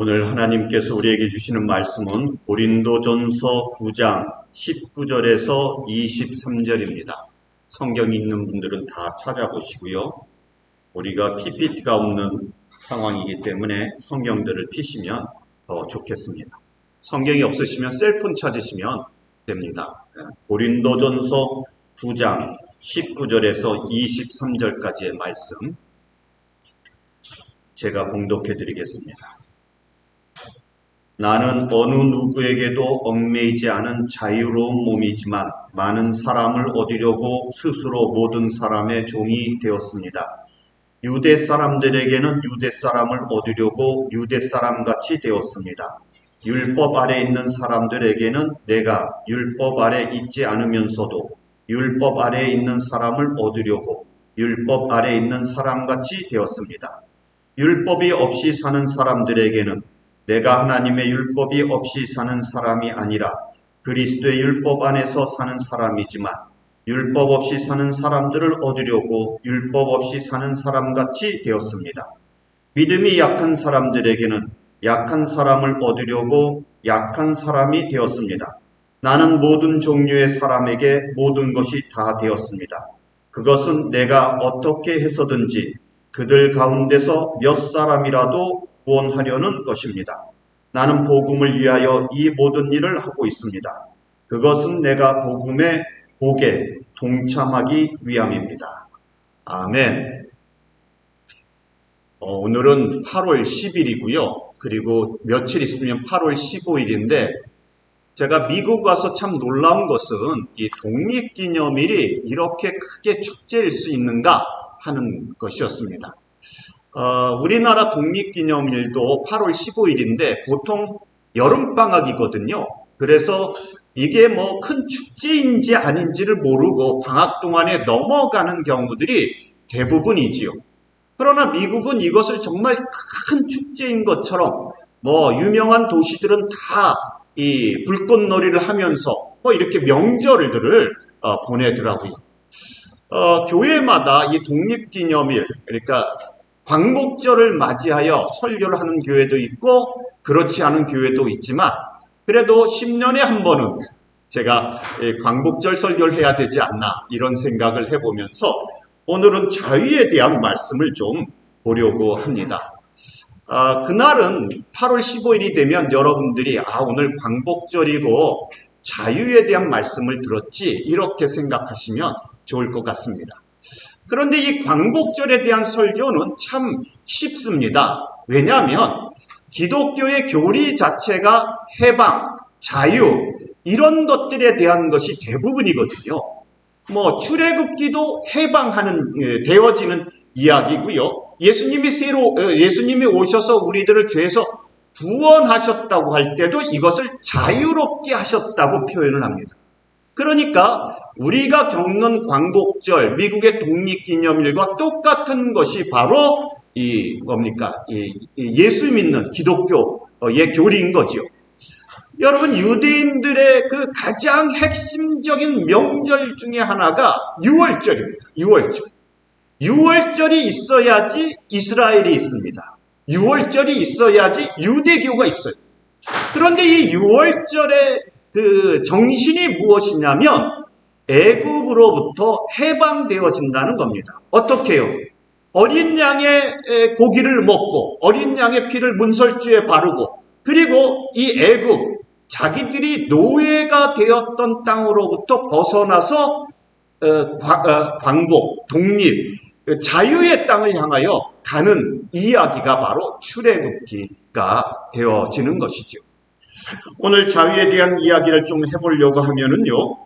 오늘 하나님께서 우리에게 주시는 말씀은 고린도전서 9장 19절에서 23절입니다. 성경이 있는 분들은 다 찾아보시고요. 우리가 PPT가 없는 상황이기 때문에 성경들을 피시면 더 좋겠습니다. 성경이 없으시면 셀폰 찾으시면 됩니다. 고린도전서 9장 19절에서 23절까지의 말씀 제가 봉독해 드리겠습니다. 나는 어느 누구에게도 얽매이지 않은 자유로운 몸이지만 많은 사람을 얻으려고 스스로 모든 사람의 종이 되었습니다. 유대 사람들에게는 유대 사람을 얻으려고 유대 사람같이 되었습니다. 율법 아래 있는 사람들에게는 내가 율법 아래 있지 않으면서도 율법 아래 있는 사람을 얻으려고 율법 아래 있는 사람같이 되었습니다. 율법이 없이 사는 사람들에게는 내가 하나님의 율법이 없이 사는 사람이 아니라 그리스도의 율법 안에서 사는 사람이지만 율법 없이 사는 사람들을 얻으려고 율법 없이 사는 사람같이 되었습니다. 믿음이 약한 사람들에게는 약한 사람을 얻으려고 약한 사람이 되었습니다. 나는 모든 종류의 사람에게 모든 것이 다 되었습니다. 그것은 내가 어떻게 해서든지 그들 가운데서 몇 사람이라도 구원하려는 것입니다. 나는 복음을 위하여 이 모든 일을 하고 있습니다. 그것은 내가 복음의 복에 동참하기 위함입니다. 아멘. 오늘은 8월 10일이고요. 그리고 며칠 있으면 8월 15일인데 제가 미국 와서 참 놀라운 것은 이 독립기념일이 이렇게 크게 축제일 수 있는가 하는 것이었습니다. 우리나라 독립기념일도 8월 15일인데 보통 여름방학이거든요. 그래서 이게 뭐 큰 축제인지 아닌지를 모르고 방학 동안에 넘어가는 경우들이 대부분이지요. 그러나 미국은 이것을 정말 큰 축제인 것처럼 뭐 유명한 도시들은 다 이 불꽃놀이를 하면서 이렇게 명절들을 보내더라고요. 교회마다 이 독립기념일, 그러니까 광복절을 맞이하여 설교를 하는 교회도 있고 그렇지 않은 교회도 있지만 그래도 10년에 한 번은 제가 광복절 설교를 해야 되지 않나 이런 생각을 해보면서 오늘은 자유에 대한 말씀을 좀 보려고 합니다. 그날은 8월 15일이 되면 여러분들이 오늘 광복절이고 자유에 대한 말씀을 들었지 이렇게 생각하시면 좋을 것 같습니다. 그런데 이 광복절에 대한 설교는 참 쉽습니다. 왜냐하면 기독교의 교리 자체가 해방, 자유 이런 것들에 대한 것이 대부분이거든요. 뭐 출애굽기도 해방하는 되어지는 이야기고요. 예수님이 오셔서 우리들을 죄에서 구원하셨다고 할 때도 이것을 자유롭게 하셨다고 표현을 합니다. 그러니까 우리가 겪는 광복절, 미국의 독립기념일과 똑같은 것이 바로 예수 믿는 기독교의 교리인 거죠. 여러분, 유대인들의 그 가장 핵심적인 명절 중에 하나가 6월절입니다. 6월절이 있어야지 이스라엘이 있습니다. 6월절이 있어야지 유대교가 있어요. 그런데 이 6월절의 그 정신이 무엇이냐면 애굽으로부터 해방되어진다는 겁니다. 어떻게 해요? 어린 양의 고기를 먹고 어린 양의 피를 문설주에 바르고 그리고 이 애굽 자기들이 노예가 되었던 땅으로부터 벗어나서 광복, 독립, 자유의 땅을 향하여 가는 이야기가 바로 출애굽기가 되어지는 것이죠. 오늘 자유에 대한 이야기를 좀 해보려고 하면은요,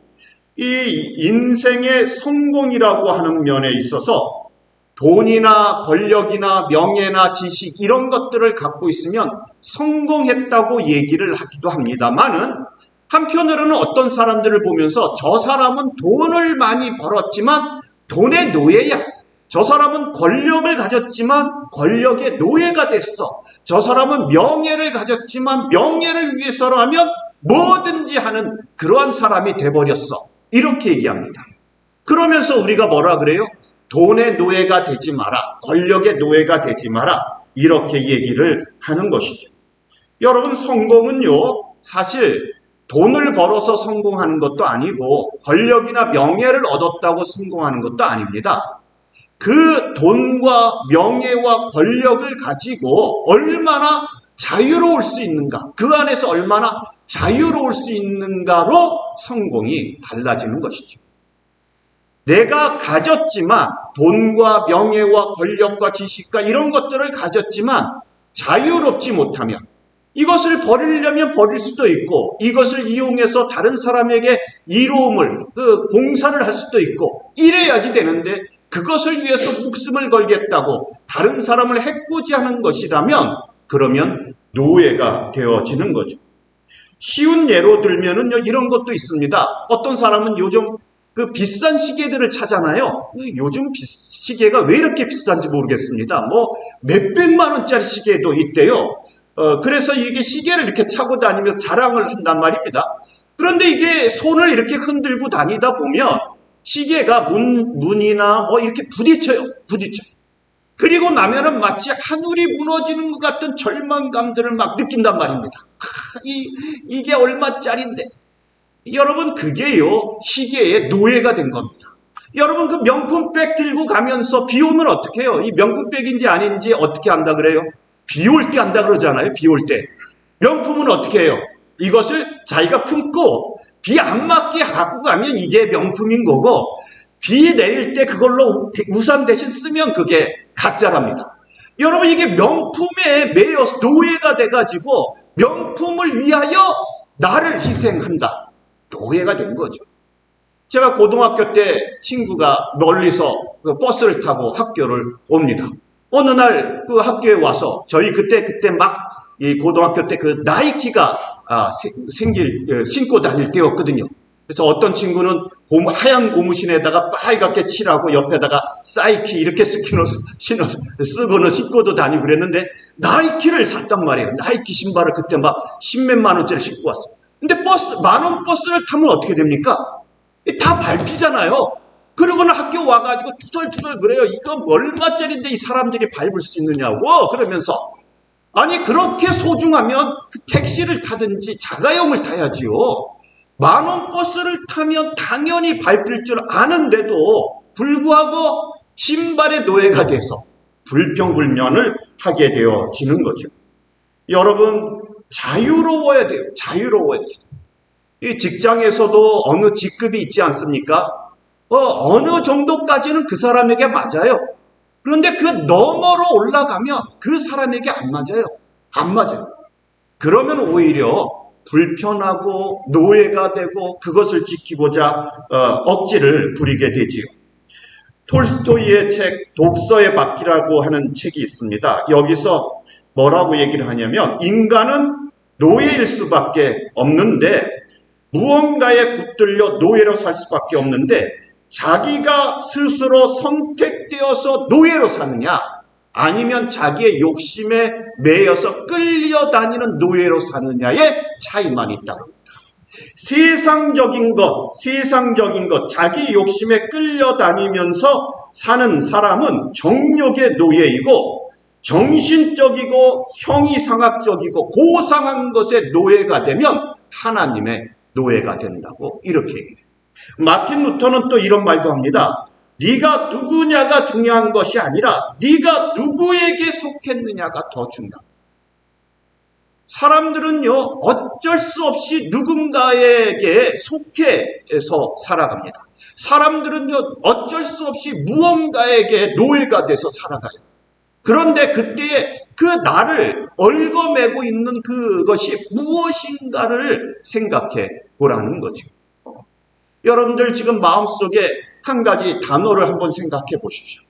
이 인생의 성공이라고 하는 면에 있어서 돈이나 권력이나 명예나 지식 이런 것들을 갖고 있으면 성공했다고 얘기를 하기도 합니다만은 한편으로는 어떤 사람들을 보면서 저 사람은 돈을 많이 벌었지만 돈의 노예야. 저 사람은 권력을 가졌지만 권력의 노예가 됐어. 저 사람은 명예를 가졌지만 명예를 위해서라면 뭐든지 하는 그러한 사람이 돼버렸어. 이렇게 얘기합니다. 그러면서 우리가 뭐라 그래요? 돈의 노예가 되지 마라. 권력의 노예가 되지 마라. 이렇게 얘기를 하는 것이죠. 여러분, 성공은요, 사실 돈을 벌어서 성공하는 것도 아니고 권력이나 명예를 얻었다고 성공하는 것도 아닙니다. 그 돈과 명예와 권력을 가지고 얼마나 자유로울 수 있는가, 그 안에서 얼마나 자유로울 수 있는가로 성공이 달라지는 것이죠. 내가 가졌지만, 돈과 명예와 권력과 지식과 이런 것들을 가졌지만 자유롭지 못하면, 이것을 버리려면 버릴 수도 있고, 이것을 이용해서 다른 사람에게 이로움을, 봉사를 할 수도 있고, 이래야지 되는데, 그것을 위해서 목숨을 걸겠다고 다른 사람을 해코지하는 것이라면, 그러면 노예가 되어지는 거죠. 쉬운 예로 들면은요, 이런 것도 있습니다. 어떤 사람은 요즘 비싼 시계들을 차잖아요. 요즘 시계가 왜 이렇게 비싼지 모르겠습니다. 몇백만 원짜리 시계도 있대요. 그래서 이게 시계를 이렇게 차고 다니면서 자랑을 한단 말입니다. 그런데 이게 손을 이렇게 흔들고 다니다 보면 시계가 문이나 이렇게 부딪혀요. 그리고 나면은 마치 하늘이 무너지는 것 같은 절망감들을 막 느낀단 말입니다. 이게 얼마짜린데? 여러분, 그게요, 시계의 노예가 된 겁니다. 여러분, 그 명품백 들고 가면서 비 오면 어떻게 해요? 이 명품백인지 아닌지 어떻게 안다 그래요? 비 올 때 안다 그러잖아요. 비 올 때. 명품은 어떻게 해요? 이것을 자기가 품고 비 안 맞게 갖고 가면 이게 명품인 거고, 비 내릴 때 그걸로 우산 대신 쓰면 그게 가짜랍니다. 여러분, 이게 명품에 매여 노예가 돼가지고 명품을 위하여 나를 희생한다. 노예가 된 거죠. 제가 고등학교 때 친구가 멀리서 버스를 타고 학교를 옵니다. 어느 날 그 학교에 와서, 저희 그때 막 이 고등학교 때 그 나이키가 신고 다닐 때였거든요. 그래서 어떤 친구는 하얀 고무신에다가 빨갛게 칠하고 옆에다가 사이키 이렇게 쓰고는 신고도 다니고 그랬는데, 나이키를 샀단 말이에요. 나이키 신발을 그때 막 10몇만 원짜리 신고 왔어요. 근데 만원 버스를 타면 어떻게 됩니까? 다 밟히잖아요. 그러고는 학교 와가지고 투덜투덜 그래요. 이거 얼마짜리인데 이 사람들이 밟을 수 있느냐고 그러면서. 아니, 그렇게 소중하면 택시를 타든지 자가용을 타야지요. 만원 버스를 타면 당연히 밟힐 줄 아는데도 불구하고 신발의 노예가 돼서 불평불만을 하게 되어지는 거죠. 여러분, 자유로워야 돼요. 자유로워야 돼요. 이 직장에서도 어느 직급이 있지 않습니까? 어느 정도까지는 그 사람에게 맞아요. 그런데 그 너머로 올라가면 그 사람에게 안 맞아요. 안 맞아요. 그러면 오히려 불편하고 노예가 되고 그것을 지키고자 억지를 부리게 되지요. 톨스토이의 책 독서의 바퀴라고 하는 책이 있습니다. 여기서 뭐라고 얘기를 하냐면, 인간은 노예일 수밖에 없는데, 무언가에 붙들려 노예로 살 수밖에 없는데, 자기가 스스로 선택되어서 노예로 사느냐, 아니면 자기의 욕심에 매여서 끌려다니는 노예로 사느냐의 차이만 있다고 합니다. 세상적인 것, 자기 욕심에 끌려다니면서 사는 사람은 정욕의 노예이고, 정신적이고 형이상학적이고 고상한 것의 노예가 되면 하나님의 노예가 된다고 이렇게 얘기해요. 마틴 루터는 또 이런 말도 합니다. 네가 누구냐가 중요한 것이 아니라 네가 누구에게 속했느냐가 더 중요하다. 사람들은요, 어쩔 수 없이 누군가에게 속해서 살아갑니다. 사람들은요, 어쩔 수 없이 무언가에게 노예가 돼서 살아가요. 그런데 그때에 그 나를 얽어매고 있는 그것이 무엇인가를 생각해 보라는 거죠. 여러분들 지금 마음속에 한 가지 단어를 한번 생각해 보십시오.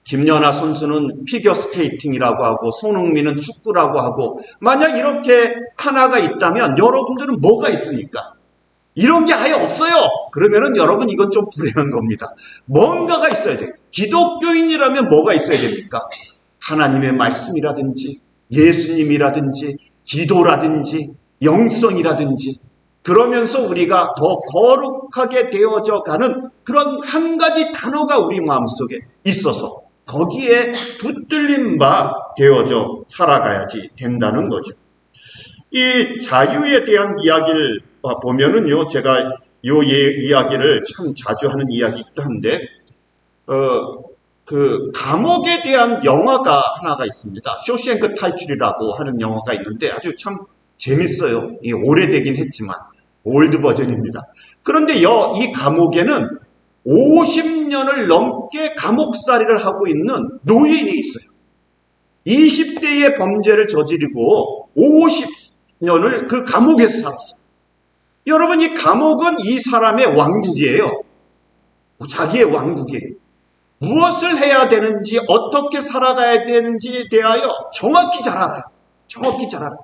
김연아 선수는 피겨스케이팅이라고 하고, 손흥민은 축구라고 하고, 만약 이렇게 하나가 있다면 여러분들은 뭐가 있습니까? 이런 게 아예 없어요. 그러면은 여러분, 이건 좀 불행한 겁니다. 뭔가가 있어야 돼요. 기독교인이라면 뭐가 있어야 됩니까? 하나님의 말씀이라든지 예수님이라든지 기도라든지 영성이라든지, 그러면서 우리가 더 거룩하게 되어져 가는 그런 한 가지 단어가 우리 마음속에 있어서 거기에 붙들린 바 되어져 살아가야지 된다는 거죠. 이 자유에 대한 이야기를 보면은요, 제가 요 이야기를 참 자주 하는 이야기이기도 한데, 그 감옥에 대한 영화가 하나가 있습니다. 쇼생크 탈출이라고 하는 영화가 있는데 아주 참 재밌어요. 이 오래되긴 했지만 올드 버전입니다. 그런데 이 감옥에는 50년을 넘게 감옥살이를 하고 있는 노인이 있어요. 20대의 범죄를 저지르고 50년을 그 감옥에서 살았어요. 여러분, 이 감옥은 이 사람의 왕국이에요. 자기의 왕국이에요. 무엇을 해야 되는지, 어떻게 살아가야 되는지에 대하여 정확히 잘 알아요. 정확히 잘 알아요.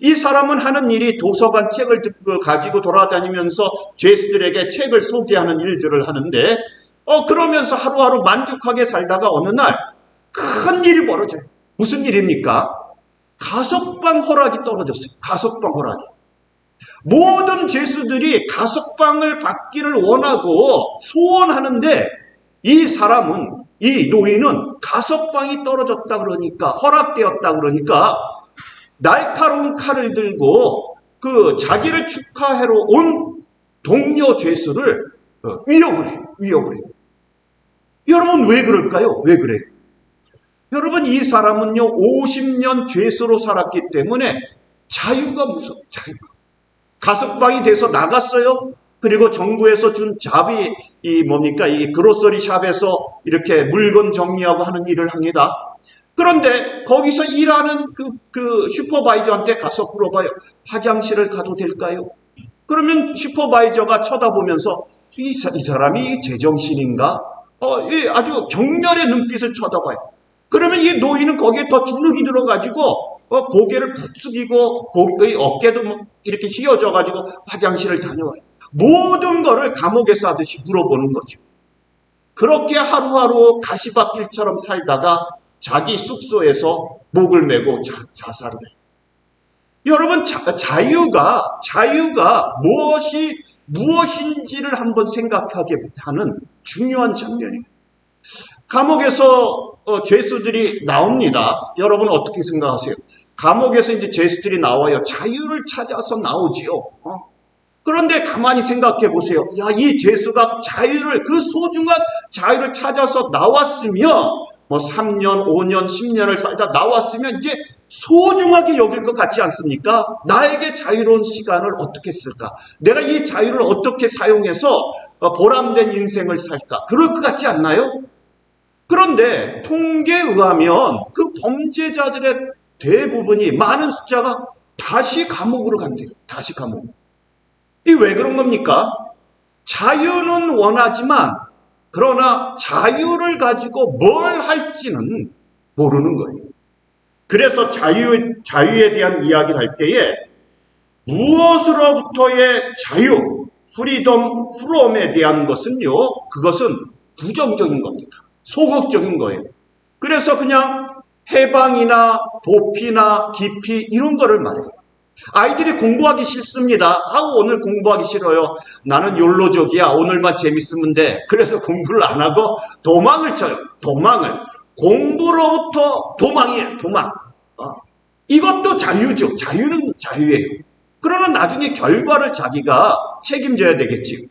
이 사람은 하는 일이 도서관 책을 가지고 돌아다니면서 죄수들에게 책을 소개하는 일들을 하는데, 그러면서 하루하루 만족하게 살다가 어느 날 큰 일이 벌어져요. 무슨 일입니까? 가석방 허락이 떨어졌어요. 가석방 허락이. 모든 죄수들이 가석방을 받기를 원하고 소원하는데, 이 사람은, 이 노인은 가석방이 떨어졌다 그러니까, 허락되었다 그러니까 날카로운 칼을 들고 그 자기를 축하하러 온 동료 죄수를 위협을 해요. 위협을 해요. 여러분, 왜 그럴까요? 왜 그래요? 여러분, 이 사람은요 50년 죄수로 살았기 때문에 자유가 무서워요. 자유가. 가석방이 돼서 나갔어요. 그리고 정부에서 준 잡이 이 그로서리 샵에서 이렇게 물건 정리하고 하는 일을 합니다. 그런데 거기서 일하는 그 슈퍼바이저한테 가서 물어봐요. 화장실을 가도 될까요? 그러면 슈퍼바이저가 쳐다보면서 이 사람이 제정신인가? 아주 경멸의 눈빛을 쳐다봐요. 그러면 이 노인은 거기에 더 주눅이 들어가지고 고개를 푹 숙이고 어깨도 이렇게 휘어져가지고 화장실을 다녀와요. 모든 거를 감옥에서 하듯이 물어보는 거죠. 그렇게 하루하루 가시밭길처럼 살다가 자기 숙소에서 목을 메고 자살을 해요. 여러분, 자유가 무엇인지를 한번 생각하게 하는 중요한 장면이에요. 감옥에서 죄수들이 나옵니다. 여러분 어떻게 생각하세요? 감옥에서 이제 죄수들이 나와요. 자유를 찾아서 나오지요. 그런데 가만히 생각해 보세요. 야, 이 죄수가 그 소중한 자유를 찾아서 나왔으면, 3년, 5년, 10년을 살다 나왔으면 이제 소중하게 여길 것 같지 않습니까? 나에게 자유로운 시간을 어떻게 쓸까? 내가 이 자유를 어떻게 사용해서 보람된 인생을 살까? 그럴 것 같지 않나요? 그런데 통계에 의하면 그 범죄자들의 대부분이, 많은 숫자가 다시 감옥으로 간대요. 다시 감옥. 이게 왜 그런 겁니까? 자유는 원하지만, 그러나 자유를 가지고 뭘 할지는 모르는 거예요. 그래서 자유에 대한 이야기를 할 때에 무엇으로부터의 자유, 프리덤, 프롬에 대한 것은요, 그것은 부정적인 겁니다. 소극적인 거예요. 그래서 그냥 해방이나 도피나 기피 이런 거를 말해요. 아이들이 공부하기 싫습니다. 오늘 공부하기 싫어요. 나는 욜로족이야. 오늘만 재밌으면 돼. 그래서 공부를 안 하고 도망을 쳐요. 도망을. 공부로부터 도망이에요. 도망. 이것도 자유죠. 자유는 자유예요. 그러면 나중에 결과를 자기가 책임져야 되겠지요.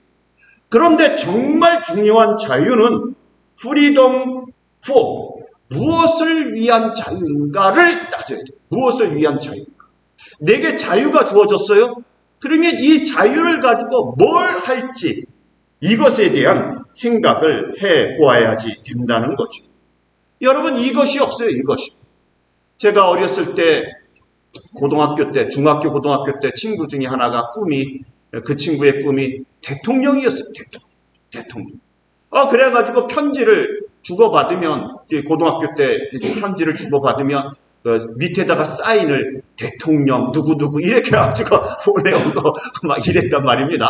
그런데 정말 중요한 자유는 프리덤 포, 무엇을 위한 자유인가를 따져야 돼요. 무엇을 위한 자유인가. 내게 자유가 주어졌어요? 그러면 이 자유를 가지고 뭘 할지, 이것에 대한 생각을 해보아야지 된다는 거죠. 여러분, 이것이 없어요. 이것이. 제가 어렸을 때, 고등학교 때, 중학교 고등학교 때 친구 중에 하나가 그 친구의 꿈이 대통령이었어요. 대통령. 그래가지고 편지를 주고받으면, 고등학교 때 편지를 주고받으면, 밑에다가 사인을 대통령 누구누구 이렇게 해가지고 보내온 거 막 이랬단 말입니다.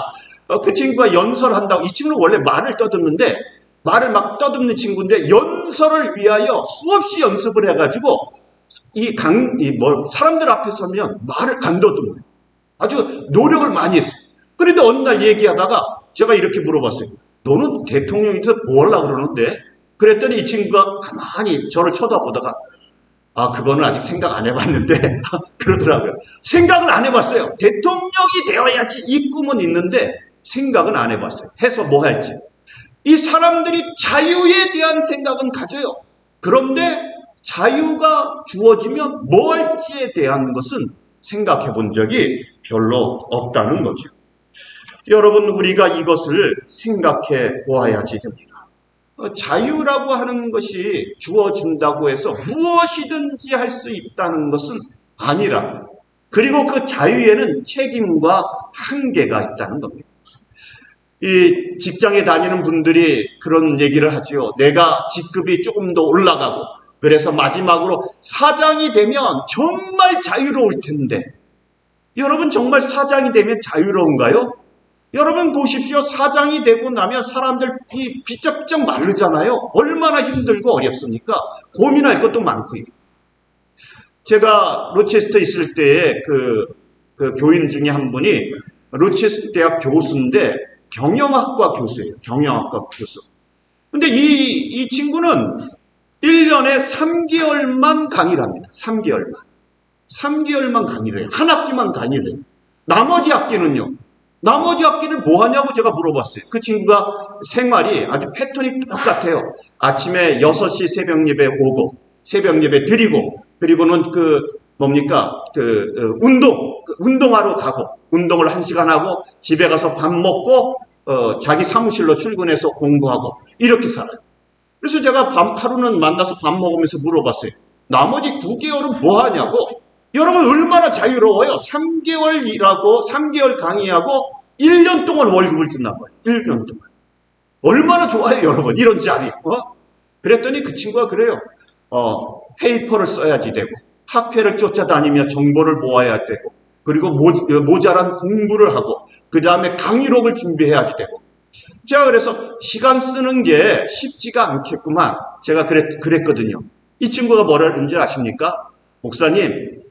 그 친구가 연설한다고, 이 친구는 원래 말을 떠듬는데, 말을 막 떠듬는 친구인데, 연설을 위하여 수없이 연습을 해가지고, 사람들 앞에 서면 말을 안 더듬어요. 아주 노력을 많이 했어요. 그런데 어느 날 얘기하다가 제가 이렇게 물어봤어요. 너는 대통령이 돼서 뭐 하려고 그러는데? 그랬더니 이 친구가 가만히 저를 쳐다보다가 그거는 아직 생각 안 해봤는데 그러더라고요. 생각을 안 해봤어요. 대통령이 되어야지 이 꿈은 있는데 생각은 안 해봤어요. 해서 뭐 할지. 이 사람들이 자유에 대한 생각은 가져요. 그런데 자유가 주어지면 뭐 할지에 대한 것은 생각해 본 적이 별로 없다는 거죠. 여러분, 우리가 이것을 생각해 보아야지 됩니다. 자유라고 하는 것이 주어진다고 해서 무엇이든지 할 수 있다는 것은 아니라, 그리고 그 자유에는 책임과 한계가 있다는 겁니다. 이 직장에 다니는 분들이 그런 얘기를 하죠. 내가 직급이 조금 더 올라가고 그래서 마지막으로 사장이 되면 정말 자유로울 텐데, 여러분 정말 사장이 되면 자유로운가요? 여러분 보십시오. 사장이 되고 나면 사람들이 비쩍비쩍 마르잖아요. 얼마나 힘들고 어렵습니까? 고민할 것도 많고요. 제가 로체스터에 있을 때에 그 교인 중에 한 분이 로체스터 대학 교수인데 경영학과 교수예요. 경영학과 교수. 근데 이 친구는 1년에 3개월만 강의를 합니다. 3개월만 강의를 해요. 한 학기만 강의를 해요. 나머지 학기는요. 나머지 학기를 뭐 하냐고 제가 물어봤어요. 그 친구가 생활이 아주 패턴이 똑같아요. 아침에 6시 새벽 예배 오고, 새벽 예배 드리고, 그리고는 운동하러 가고, 운동을 1시간 하고, 집에 가서 밥 먹고, 자기 사무실로 출근해서 공부하고, 이렇게 살아요. 그래서 제가 하루는 만나서 밥 먹으면서 물어봤어요. 나머지 9개월은 뭐 하냐고? 여러분 얼마나 자유로워요. 3개월 일하고 3개월 강의하고 1년 동안 월급을 준단 말이에요. 1년 동안. 얼마나 좋아요, 여러분. 이런 자리. 그랬더니 그 친구가 그래요. 페이퍼를 써야지 되고, 학회를 쫓아다니며 정보를 모아야 되고, 그리고 모자란 공부를 하고, 그 다음에 강의록을 준비해야지 되고. 제가 그래서 시간 쓰는 게 쉽지가 않겠구만. 제가 그랬거든요. 이 친구가 뭐라 그러는지 아십니까? 목사님,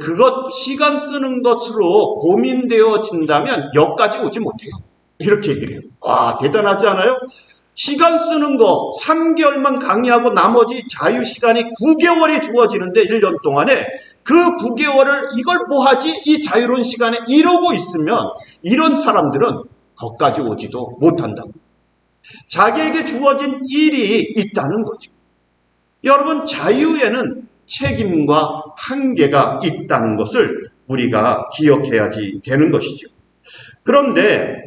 그것 시간 쓰는 것으로 고민되어진다면 여기까지 오지 못해요. 이렇게 얘기를 해요. 와, 대단하지 않아요? 시간 쓰는 거 3개월만 강의하고 나머지 자유 시간이 9개월이 주어지는데 1년 동안에 그 9개월을 이걸 뭐 하지? 이 자유로운 시간에 이러고 있으면 이런 사람들은 거기까지 오지도 못한다고. 자기에게 주어진 일이 있다는 거죠. 여러분, 자유에는 책임과 한계가 있다는 것을 우리가 기억해야지 되는 것이죠. 그런데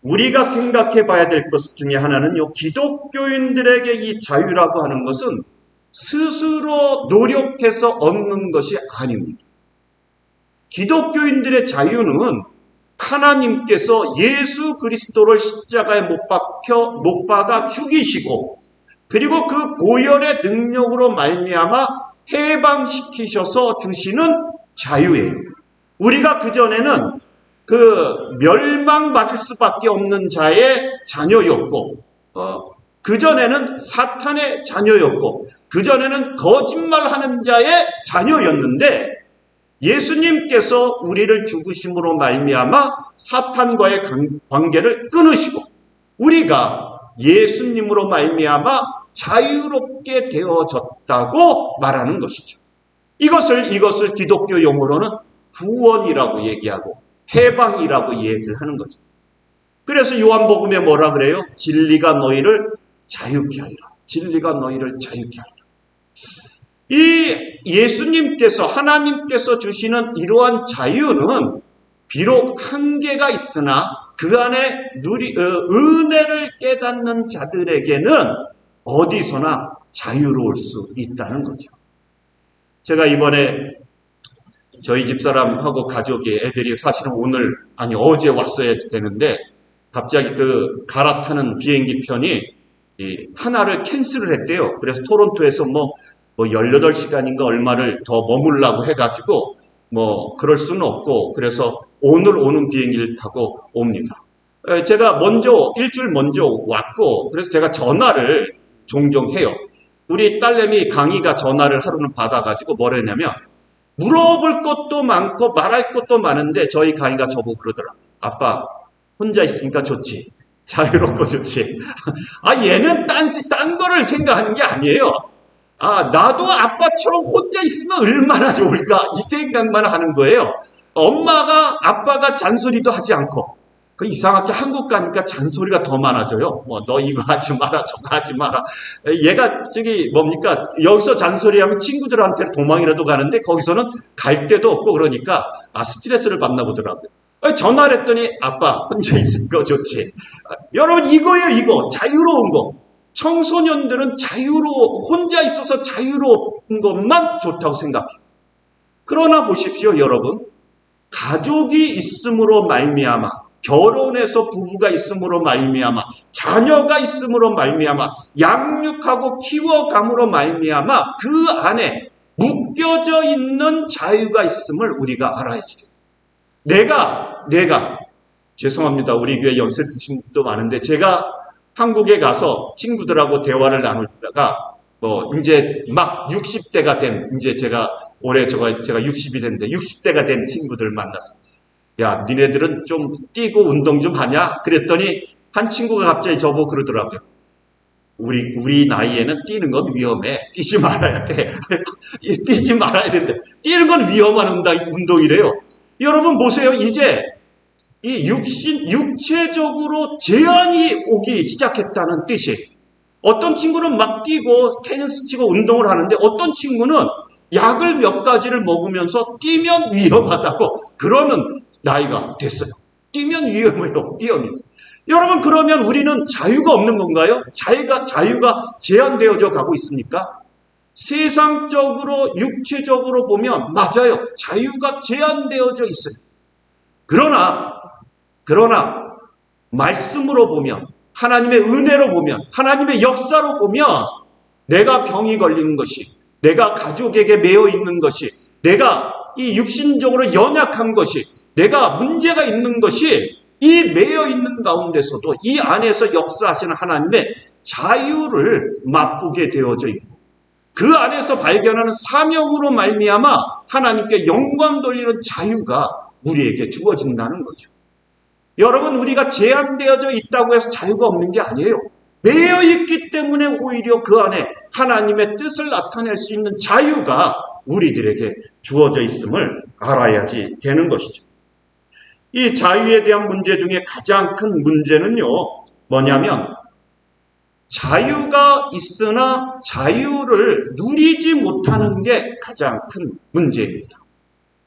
우리가 생각해 봐야 될 것 중에 하나는요, 기독교인들에게 이 자유라고 하는 것은 스스로 노력해서 얻는 것이 아닙니다. 기독교인들의 자유는 하나님께서 예수 그리스도를 십자가에 못 박아 죽이시고, 그리고 그 보혈의 능력으로 말미암아 해방시키셔서 주시는 자유예요. 우리가 그전에는 멸망받을 수밖에 없는 자의 자녀였고, 그전에는 사탄의 자녀였고, 그전에는 거짓말하는 자의 자녀였는데, 예수님께서 우리를 죽으심으로 말미암아 사탄과의 관계를 끊으시고, 우리가 예수님으로 말미암아 자유롭게 되어졌다고 말하는 것이죠. 이것을 기독교 용어로는 구원이라고 얘기하고 해방이라고 얘기를 하는 거죠. 그래서 요한복음에 뭐라 그래요? 진리가 너희를 자유케 하리라. 진리가 너희를 자유케 하리라. 이 예수님께서, 하나님께서 주시는 이러한 자유는 비록 한계가 있으나 그 안에 은혜를 깨닫는 자들에게는 어디서나 자유로울 수 있다는 거죠. 제가 이번에 저희 집사람하고 가족이, 애들이 사실은 어제 왔어야 되는데 갑자기 갈아타는 비행기 편이 하나를 캔슬을 했대요. 그래서 토론토에서 18시간인가 얼마를 더 머물라고 해가지고 그럴 수는 없고, 그래서 오늘 오는 비행기를 타고 옵니다. 제가 일주일 먼저 왔고, 그래서 제가 전화를 종종 해요. 우리 딸내미 강희가 전화를 하루는 받아가지고 뭘 했냐면, 물어볼 것도 많고 말할 것도 많은데 저희 강희가 저보고 그러더라. 아빠, 혼자 있으니까 좋지. 자유롭고 좋지. 얘는 딴 거를 생각하는 게 아니에요. 나도 아빠처럼 혼자 있으면 얼마나 좋을까? 이 생각만 하는 거예요. 아빠가 잔소리도 하지 않고, 이상하게 한국 가니까 잔소리가 더 많아져요. 너 이거 하지 마라, 저거 하지 마라. 얘가 여기서 잔소리하면 친구들한테 도망이라도 가는데 거기서는 갈 데도 없고 그러니까 스트레스를 받나 보더라고요. 전화를 했더니 아빠 혼자 있으니까 좋지. 여러분 이거예요, 이거. 자유로운 거. 청소년들은 혼자 있어서 자유로운 것만 좋다고 생각해요. 그러나 보십시오, 여러분. 가족이 있음으로 말미암아, 결혼해서 부부가 있음으로 말미암아, 자녀가 있음으로 말미암아, 양육하고 키워감으로 말미암아 그 안에 묶여져 있는 자유가 있음을 우리가 알아야지 돼요. 내가 죄송합니다. 우리 교회 연세 드신 분도 많은데 제가 한국에 가서 친구들하고 대화를 나누다가 이제 막 60대가 된 제가 올해 제가 60이 됐는데 60대가 된 친구들 만났어요. 야, 니네들은 좀 뛰고 운동 좀 하냐? 그랬더니 한 친구가 갑자기 저보고 그러더라고요. 우리 나이에는 뛰는 건 위험해. 뛰지 말아야 돼. 뛰지 말아야 된대. 뛰는 건 위험한 운동이래요. 여러분 보세요. 이제 이 육체적으로 제한이 오기 시작했다는 뜻이. 어떤 친구는 막 뛰고 테니스 치고 운동을 하는데 어떤 친구는 약을 몇 가지를 먹으면서 뛰면 위험하다고 그러는 나이가 됐어요. 뛰면 위험해요. 여러분 그러면 우리는 자유가 없는 건가요? 자유가 제한되어져 가고 있습니까? 세상적으로 육체적으로 보면 맞아요. 자유가 제한되어져 있어요. 그러나 말씀으로 보면 하나님의 은혜로 보면 하나님의 역사로 보면 내가 병이 걸리는 것이 내가 가족에게 매여 있는 것이 내가 이 육신적으로 연약한 것이 내가 문제가 있는 것이 이 매여 있는 가운데서도 이 안에서 역사하시는 하나님의 자유를 맛보게 되어져 있고 그 안에서 발견하는 사명으로 말미암아 하나님께 영광 돌리는 자유가 우리에게 주어진다는 거죠. 여러분 우리가 제한되어져 있다고 해서 자유가 없는 게 아니에요. 매여 있기 때문에 오히려 그 안에 하나님의 뜻을 나타낼 수 있는 자유가 우리들에게 주어져 있음을 알아야지 되는 것이죠. 이 자유에 대한 문제 중에 가장 큰 문제는요. 뭐냐면 자유가 있으나 자유를 누리지 못하는 게 가장 큰 문제입니다.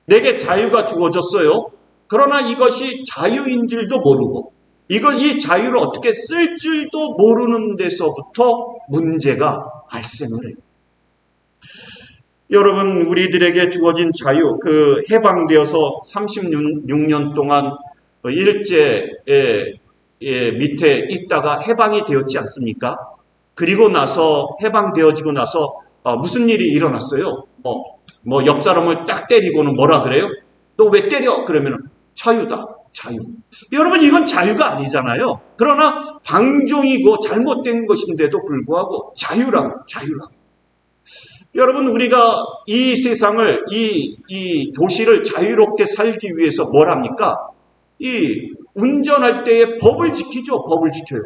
내게 자유가 주어졌어요. 그러나 이것이 자유인 줄도 모르고 이 자유를 어떻게 쓸 줄도 모르는 데서부터 문제가 발생을 해요. 여러분 우리들에게 주어진 자유 해방되어서 36년 동안 일제의 밑에 있다가 해방이 되었지 않습니까? 그리고 나서 해방되어지고 나서 무슨 일이 일어났어요? 옆 사람을 딱 때리고는 뭐라 그래요? 너 왜 때려? 그러면 자유다. 자유. 여러분 이건 자유가 아니잖아요. 그러나 방종이고 잘못된 것인데도 불구하고 자유라고. 여러분 우리가 이 세상을 이 도시를 자유롭게 살기 위해서 뭘 합니까? 운전할 때에 법을 지키죠. 법을 지켜요.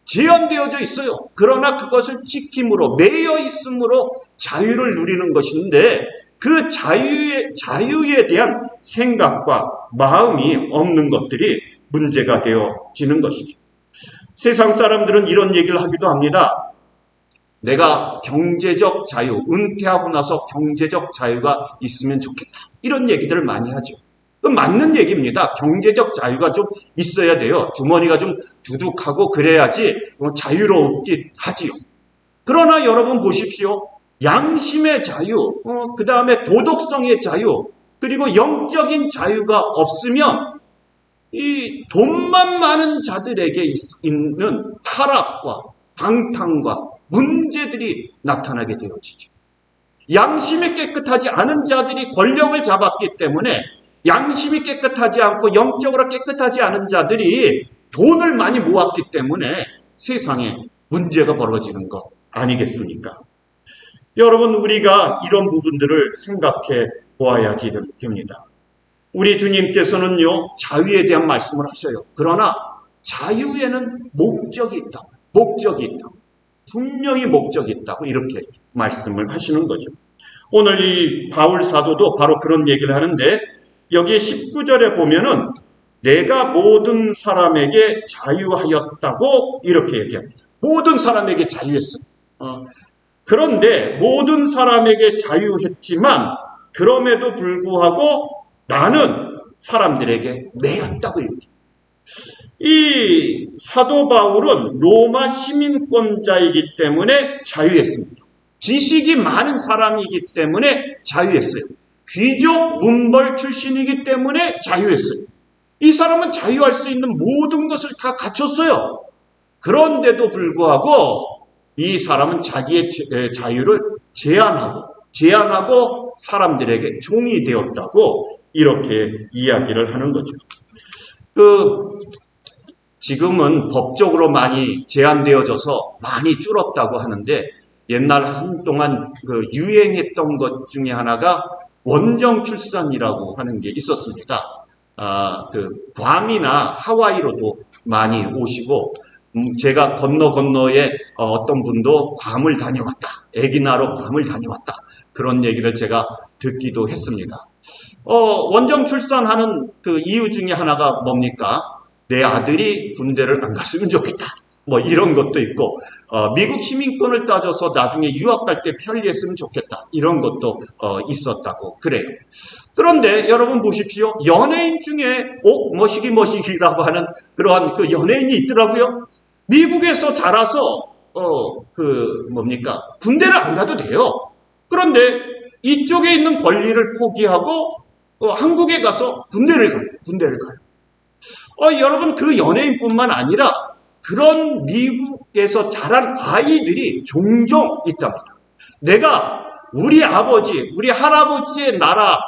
제한되어져 있어요. 그러나 그것을 지킴으로 매여 있음으로 자유를 누리는 것인데 그 자유에 대한 생각과 마음이 없는 것들이 문제가 되어지는 것이죠. 세상 사람들은 이런 얘기를 하기도 합니다. 내가 경제적 자유, 은퇴하고 나서 경제적 자유가 있으면 좋겠다. 이런 얘기들을 많이 하죠. 맞는 얘기입니다. 경제적 자유가 좀 있어야 돼요. 주머니가 좀 두둑하고 그래야지 자유롭긴 하지요. 그러나 여러분 보십시오. 양심의 자유, 그 다음에 도덕성의 자유, 그리고 영적인 자유가 없으면 이 돈만 많은 자들에게 있는 타락과 방탕과 문제들이 나타나게 되어지죠. 양심이 깨끗하지 않은 자들이 권력을 잡았기 때문에 양심이 깨끗하지 않고 영적으로 깨끗하지 않은 자들이 돈을 많이 모았기 때문에 세상에 문제가 벌어지는 것 아니겠습니까? 여러분 우리가 이런 부분들을 생각해 보아야지 됩니다. 우리 주님께서는요 자유에 대한 말씀을 하셔요. 그러나 자유에는 목적이 있다. 목적이 있다. 분명히 목적이 있다고 이렇게 말씀을 하시는 거죠. 오늘 이 바울 사도도 바로 그런 얘기를 하는데 여기에 19절에 보면은 내가 모든 사람에게 자유하였다고 이렇게 얘기합니다. 모든 사람에게 자유했어. 그런데 모든 사람에게 자유했지만 그럼에도 불구하고 나는 사람들에게 매였다고 얘기합니다. 이 사도 바울은 로마 시민권자이기 때문에 자유했습니다. 지식이 많은 사람이기 때문에 자유했어요. 귀족 문벌 출신이기 때문에 자유했어요. 이 사람은 자유할 수 있는 모든 것을 다 갖췄어요. 그런데도 불구하고 이 사람은 자기의 자유를 제한하고 사람들에게 종이 되었다고 이렇게 이야기를 하는 거죠. 지금은 법적으로 많이 제한되어져서 많이 줄었다고 하는데 옛날 한동안 유행했던 것 중에 하나가 원정 출산이라고 하는 게 있었습니다. 괌이나 하와이로도 많이 오시고 제가 건너에 어떤 분도 괌을 다녀왔다. 아기 낳으러 괌을 다녀왔다. 그런 얘기를 제가 듣기도 했습니다. 원정 출산하는 그 이유 중에 하나가 뭡니까? 내 아들이 군대를 안 갔으면 좋겠다. 뭐 이런 것도 있고 미국 시민권을 따져서 나중에 유학 갈 때 편리했으면 좋겠다. 이런 것도 있었다고 그래요. 그런데 여러분 보십시오. 연예인 중에 머시기라고 하는 그러한 그 연예인이 있더라고요. 미국에서 자라서 군대를 안 가도 돼요. 그런데 이쪽에 있는 권리를 포기하고 한국에 가서 군대를 가요. 여러분 그 연예인뿐만 아니라 그런 미국에서 자란 아이들이 종종 있답니다. 내가 우리 아버지, 우리 할아버지의 나라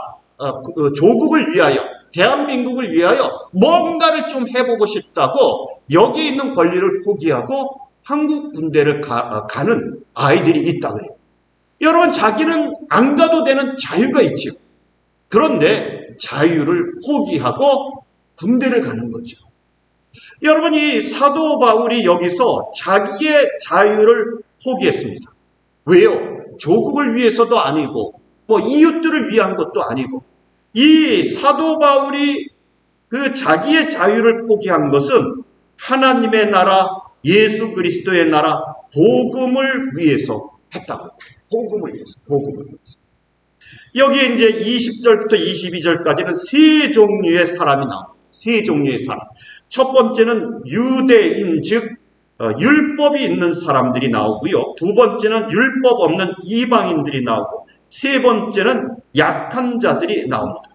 조국을 위하여, 대한민국을 위하여 뭔가를 좀 해보고 싶다고 여기 있는 권리를 포기하고 한국 군대를 가는 아이들이 있다 그래요. 여러분 자기는 안 가도 되는 자유가 있죠. 그런데 자유를 포기하고 군대를 가는 거죠. 여러분 이 사도 바울이 여기서 자기의 자유를 포기했습니다. 왜요? 조국을 위해서도 아니고 이웃들을 위한 것도 아니고 이 사도 바울이 그 자기의 자유를 포기한 것은 하나님의 나라 예수 그리스도의 나라 복음을 위해서 했다고. 복음을 위해서. 여기에 이제 20절부터 22절까지는 세 종류의 사람이 나옵니다. 세 종류의 사람. 첫 번째는 유대인, 즉 율법이 있는 사람들이 나오고요. 두 번째는 율법 없는 이방인들이 나오고 세 번째는 약한 자들이 나옵니다.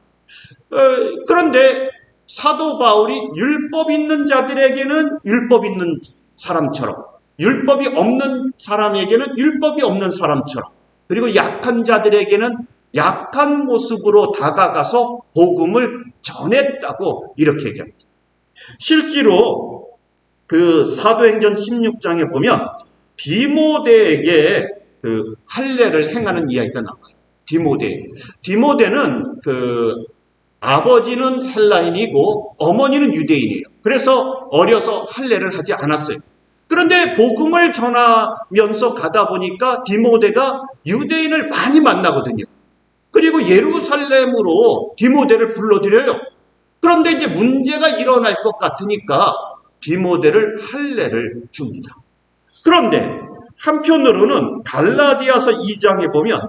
그런데 사도 바울이 율법 있는 자들에게는 율법 있는 사람처럼, 율법이 없는 사람에게는 율법이 없는 사람처럼, 그리고 약한 자들에게는 약한 모습으로 다가가서 복음을 전했다고 이렇게 얘기합니다. 실제로 그 사도행전 16장에 보면 디모데에게 그 할례를 행하는 이야기가 나와요. 디모데는 그 아버지는 헬라인이고 어머니는 유대인이에요. 그래서 어려서 할례를 하지 않았어요. 그런데 복음을 전하면서 가다 보니까 디모데가 유대인을 많이 만나거든요. 그리고 예루살렘으로 디모데를 불러들여요. 그런데 이제 문제가 일어날 것 같으니까 디모데를 할례를 줍니다. 그런데 한편으로는 갈라디아서 2장에 보면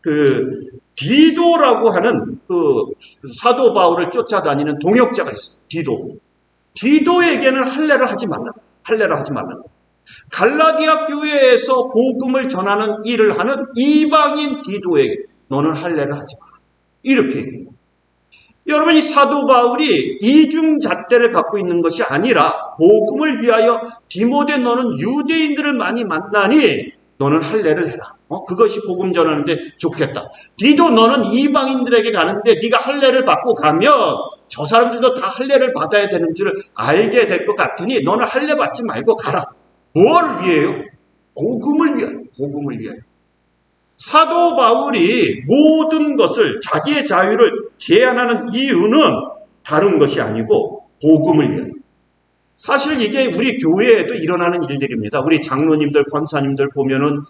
그 디도라고 하는 그 사도 바울을 쫓아다니는 동역자가 있어요. 디도에게는 할례를 하지 말라고. 갈라디아 교회에서 복음을 전하는 일을 하는 이방인 디도에게 너는 할례를 하지 마라. 이렇게 얘기해요. 여러분 이 사도 바울이 이중잣대를 갖고 있는 것이 아니라 복음을 위하여 디모데 너는 유대인들을 많이 만나니 너는 할례를 해라. 그것이 복음 전하는데 좋겠다. 디도 너는 이방인들에게 가는데 네가 할례를 받고 가면 저 사람들도 다 할례를 받아야 되는 줄 알게 될 것 같으니 너는 할례 받지 말고 가라. 뭘 위해요? 복음을 위하여. 사도 바울이 모든 것을 자기의 자유를 제한하는 이유는 다른 것이 아니고 복음을 위하여. 사실 이게 우리 교회에도 일어나는 일들입니다. 우리 장로님들, 권사님들 보면은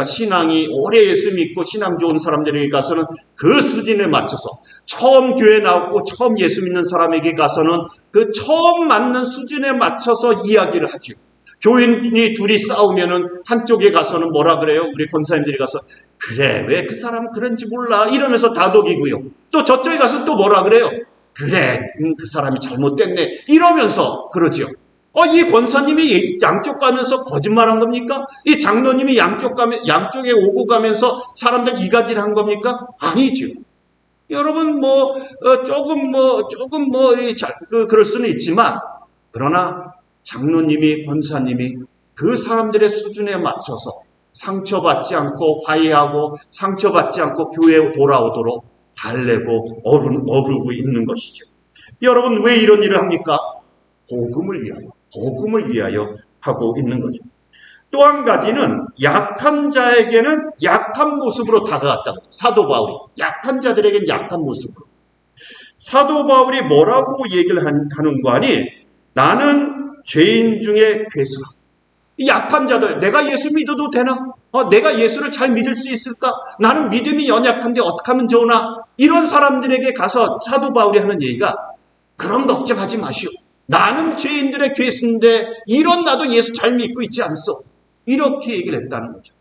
신앙이 오래 예수 믿고 신앙 좋은 사람들에게 가서는 그 수준에 맞춰서 처음 교회 나오고 처음 예수 믿는 사람에게 가서는 그 처음 맞는 수준에 맞춰서 이야기를 하죠. 교인이 둘이 싸우면은 한쪽에 가서는 뭐라 그래요? 우리 권사님들이 가서 그래, 왜 그 사람 그런지 몰라 이러면서 다독이고요. 또 저쪽에 가서 또 뭐라 그래요? 그래, 그 사람이 잘못됐네 이러면서 그러죠. 이 권사님이 양쪽 가면서 거짓말한 겁니까? 이 장로님이 양쪽에 오고 가면서 사람들 이가질 한 겁니까? 아니죠. 여러분 그럴 수는 있지만, 그러나 장로님이, 권사님이 그 사람들의 수준에 맞춰서 상처받지 않고 화해하고 상처받지 않고 교회에 돌아오도록 달래고 어르고 있는 것이죠. 여러분, 왜 이런 일을 합니까? 복음을 위하여 하고 있는 거죠. 또 한 가지는 약한 자에게는 약한 모습으로 다가갔다. 사도 바울이 약한 자들에게는 약한 모습으로. 사도 바울이 뭐라고 얘기를 하는 거 아니? 나는 죄인 중에 괴수라. 약한 자들, 내가 예수 믿어도 되나? 내가 예수를 잘 믿을 수 있을까? 나는 믿음이 연약한데 어떻게 하면 좋으나? 이런 사람들에게 가서 사도 바울이 하는 얘기가, 그런 걱정하지 마시오. 나는 죄인들의 괴수인데 이런 나도 예수 잘 믿고 있지 않소. 이렇게 얘기를 했다는 거죠.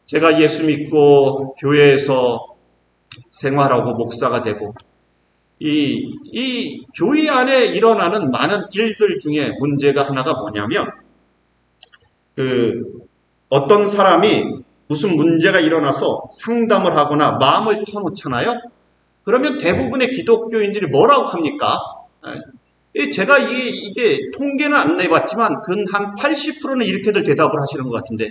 제가 예수 믿고 교회에서 생활하고 목사가 되고 이 교회 안에 일어나는 많은 일들 중에 문제가 하나가 뭐냐면, 어떤 사람이 무슨 문제가 일어나서 상담을 하거나 마음을 터놓잖아요. 그러면 대부분의 기독교인들이 뭐라고 합니까? 제가 이게 통계는 안 내봤지만 근 한 80%는 이렇게들 대답을 하시는 것 같은데,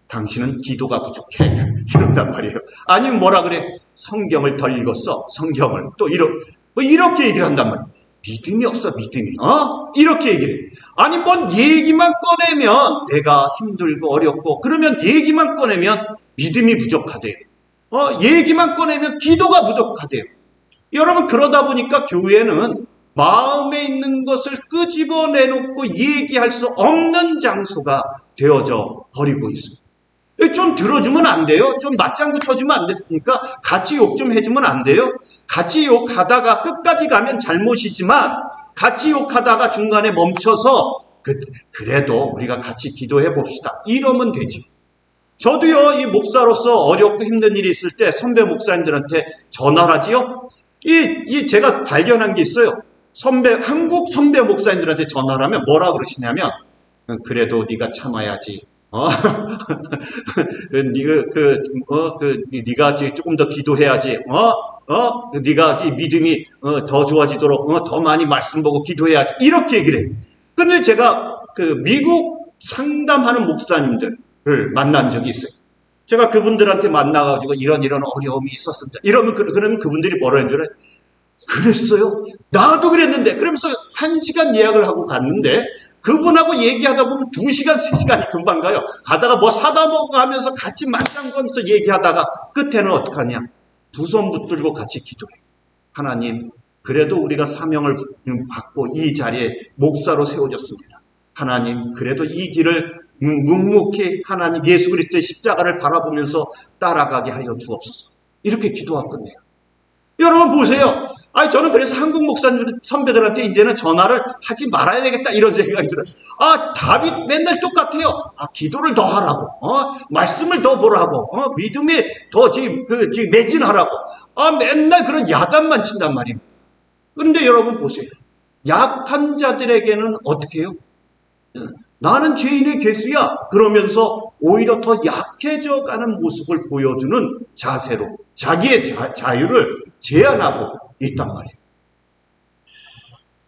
당신은 기도가 부족해. 이런단 말이에요. 아니면 뭐라 그래? 성경을 덜 읽었어. 성경을. 또 이렇게 얘기를 한단 말이에요. 믿음이 없어, 믿음이. 이렇게 얘기를 해요. 아니, 얘기만 꺼내면 내가 힘들고 어렵고, 그러면 얘기만 꺼내면 믿음이 부족하대요. 얘기만 꺼내면 기도가 부족하대요. 여러분, 그러다 보니까 교회는 마음에 있는 것을 끄집어내놓고 얘기할 수 없는 장소가 되어져 버리고 있습니다. 좀 들어주면 안 돼요? 좀 맞장구 쳐주면 안 됐습니까? 같이 욕 좀 해주면 안 돼요? 같이 욕하다가 끝까지 가면 잘못이지만, 같이 욕하다가 중간에 멈춰서 그래도 우리가 같이 기도해 봅시다. 이러면 되죠. 저도요, 이 목사로서 어렵고 힘든 일이 있을 때 선배 목사님들한테 전화를 하지요. 제가 발견한 게 있어요. 한국 선배 목사님들한테 전화를 하면 뭐라 그러시냐면, 그래도 네가 참아야지. 네가 조금 더 기도해야지. 네가 믿음이 더 좋아지도록 더 많이 말씀 보고 기도해야지. 이렇게 얘기를 해요. 근데 제가 미국 상담하는 목사님들을 만난 적이 있어요. 제가 그분들한테 만나가지고 이런 어려움이 있었습니다. 그러면 그분들이 뭐라 했는 줄 알아요? 그랬어요? 나도 그랬는데. 그러면서 1시간 예약을 하고 갔는데, 그분하고 얘기하다 보면 2시간, 3시간이 금방 가요. 가다가 뭐 사다 먹어 하면서 같이 맞장 거면서 얘기하다가 끝에는 어떡하냐? 두 손 붙들고 같이 기도해. 하나님, 그래도 우리가 사명을 받고 이 자리에 목사로 세워졌습니다. 하나님, 그래도 이 길을 묵묵히 하나님 예수 그리스도의 십자가를 바라보면서 따라가게 하여 주옵소서. 이렇게 기도하거든요. 여러분 보세요. 저는 그래서 한국 목사님 선배들한테 이제는 전화를 하지 말아야 되겠다 이런 생각이 들어요. 답이 맨날 똑같아요. 기도를 더 하라고, 말씀을 더 보라고, 믿음에 더 매진하라고. 맨날 그런 야단만 친단 말입니다. 그런데 여러분 보세요. 약한 자들에게는 어떻게 해요? 나는 죄인의 괴수야. 그러면서 오히려 더 약해져 가는 모습을 보여주는 자세로 자기의 자유를 제한하고 있단 말이에요.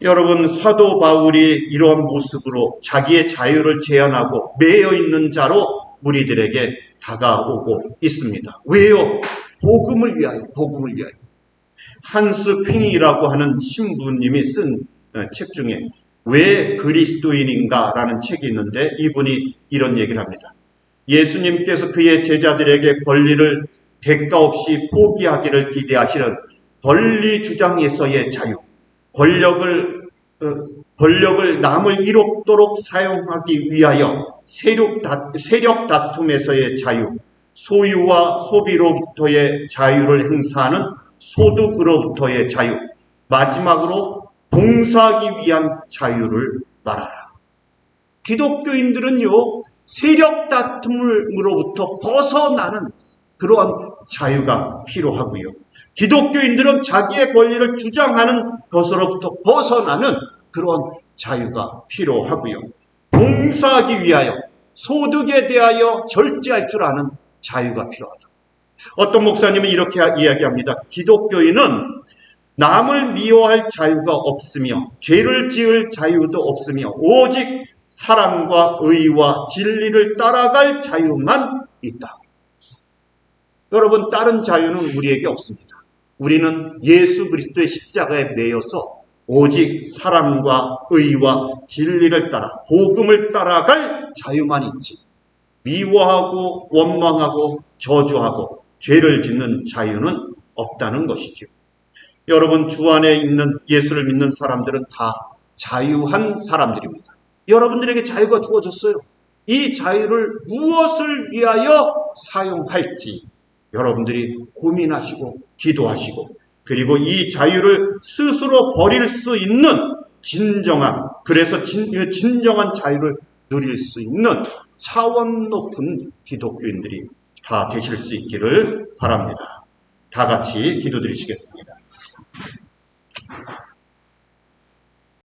여러분, 사도 바울이 이러한 모습으로 자기의 자유를 제한하고 매여 있는 자로 우리들에게 다가오고 있습니다. 왜요? 복음을 위하여. 한스 퀸이라고 하는 신부님이 쓴 책 중에 왜 그리스도인인가라는 책이 있는데, 이분이 이런 얘기를 합니다. 예수님께서 그의 제자들에게 권리를 대가 없이 포기하기를 기대하시는 권리 주장에서의 자유, 권력을 남을 이롭도록 사용하기 위하여 세력 다툼에서의 자유, 소유와 소비로부터의 자유를 행사하는 소득으로부터의 자유, 마지막으로 봉사하기 위한 자유를 말하라. 기독교인들은요, 세력 다툼으로부터 벗어나는 그러한 자유가 필요하고요. 기독교인들은 자기의 권리를 주장하는 것으로부터 벗어나는 그러한 자유가 필요하고요. 봉사하기 위하여, 소득에 대하여 절제할 줄 아는 자유가 필요하다. 어떤 목사님은 이렇게 이야기합니다. 기독교인은 남을 미워할 자유가 없으며 죄를 지을 자유도 없으며 오직 사랑과 의와 진리를 따라갈 자유만 있다. 여러분, 다른 자유는 우리에게 없습니다. 우리는 예수 그리스도의 십자가에 매여서 오직 사랑과 의와 진리를 따라 복음을 따라갈 자유만 있지, 미워하고 원망하고 저주하고 죄를 짓는 자유는 없다는 것이죠. 여러분, 주 안에 있는 예수를 믿는 사람들은 다 자유한 사람들입니다. 여러분들에게 자유가 주어졌어요. 이 자유를 무엇을 위하여 사용할지 여러분들이 고민하시고 기도하시고, 그리고 이 자유를 스스로 버릴 수 있는 그래서 진정한 자유를 누릴 수 있는 차원 높은 기독교인들이 다 되실 수 있기를 바랍니다. 다 같이 기도드리시겠습니다.